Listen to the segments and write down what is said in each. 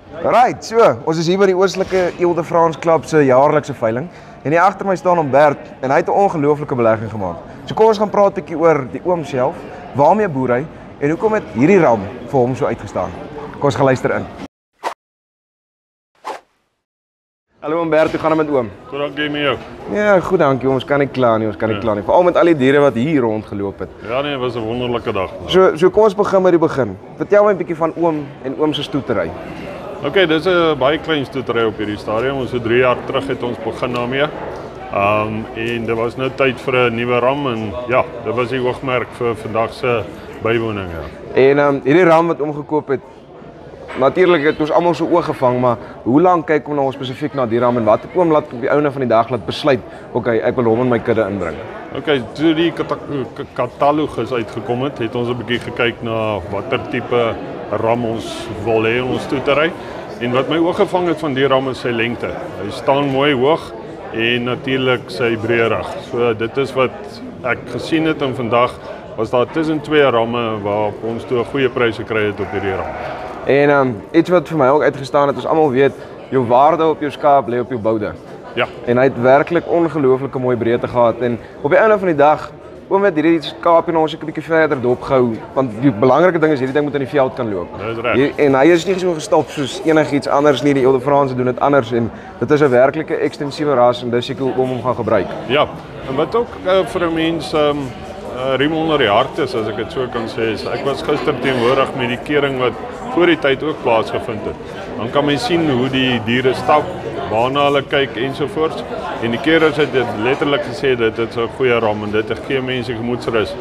Right, so, ons is hier by die Oostelike Ile de France Club se jaarlikse veiling. En hier agter my staan Humbert en hy het 'n ongelooflike belegging gemaak. So kom ons gaan praat 'n bietjie oor die oom self, waarmee boer hy en hoekom het hierdie ram vir hom so uitgestaan. Kom ons gaan luister in. Hallo Humbert, hoe gaan dit met oom? Goed, dankie met jou. Ja, goed dankie, ons kan nie kla nie, Veral met al die diere wat hier rondgeloop het. Ja nee, het was 'n wonderlike dag. So kom ons begin met die begin. Vertel my 'n bietjie van oom en oom se stoetery. Okay, dis 'n baie klein stoetery op hierdie stadium. Ons so 3 jaar terug het ons begin daarmee. En dit was nou tyd vir 'n nuwe ram en ja, dit was die oogmerk vir vandag se bywoning, ja. En hierdie ram wat oom gekoop het, natuurlik het ons almal so oog gevang, maar hoe lank kyk ons nou spesifiek na die ram en wat het oom laat op die einde van die dag laat besluit, okay, ek wil hom in my kudde inbring? Okay, toe die katalogus uitgekom het ons 'n bietjie gekyk na watter tipe ram ons wil hê in ons stoetery. En wat my oog gevang het van die ram is sy lengte. Hy staan mooi hoog en natuurlik sy breë rug. So dit is wat ek gesien het en vandag was daar tussen 2 ramme waar ons toe 'n goeie prys gekry het op hierdie ram. En iets wat vir my ook uitgestaan het, ons almal weet, jou waarde op jou skaap lê op jou boude. Ja. En hy het werklik ongelooflike mooi breedte gehad en op die einde van die dag, oom het hierdie skaap en ons 'n bietjie verder dopgehou, want die belangrike ding is hierdie ding moet in die veld kan loop. Dis reg. En hy is nie so gestop soos enigiets anders nie, die Ile de France doen dit anders en dit is 'n werklike ekstensiewe ras en dis seker hoe oom hom gaan gebruik. Ja, en wat ook vir 'n mens riem onder die hart is, as ek dit so kan sê, is ek was gister teenwoordig met die kering wat voor die tyd ook plaasgevind het. Dan kan mens sien hoe die diere stap, waarna hulle kyk ensovoorts. En die kerers het dit letterlik gesê dit is 'n goeie ram en dit gee mense gemoedsrus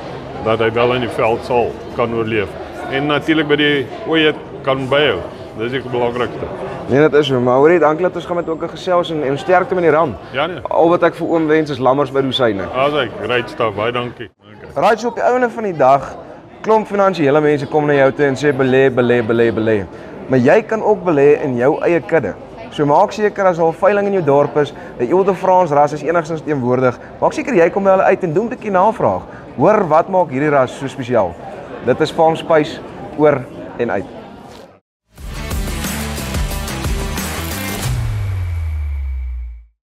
dat hy wel in die veld sal kan oorleef. En natuurlik by die ooe kan byhou. Dis die belangrikste. Nee, dit is so, maar hoorie, dankie dat ons gaan met ook 'n gesels en sterkte met die ram. Ja nee. Al wat ek vir oom wens is lammers by dosyne. Asai, great stuff. Baie dankie. Okay. Right, so op die einde van die dag, klomp finansiële mense kom na jou toe en sê belê. Maar jy kan ook belê in jou eie kudde. So maak seker as al veiling in jou dorp is, die Ile de France ras is enigstens teenwoordig. Maak seker jy kom by hulle uit en doen 'n bietjie navraag. Hoor wat maak hierdie ras so spesiaal. Dit is Farm Spice oor en uit.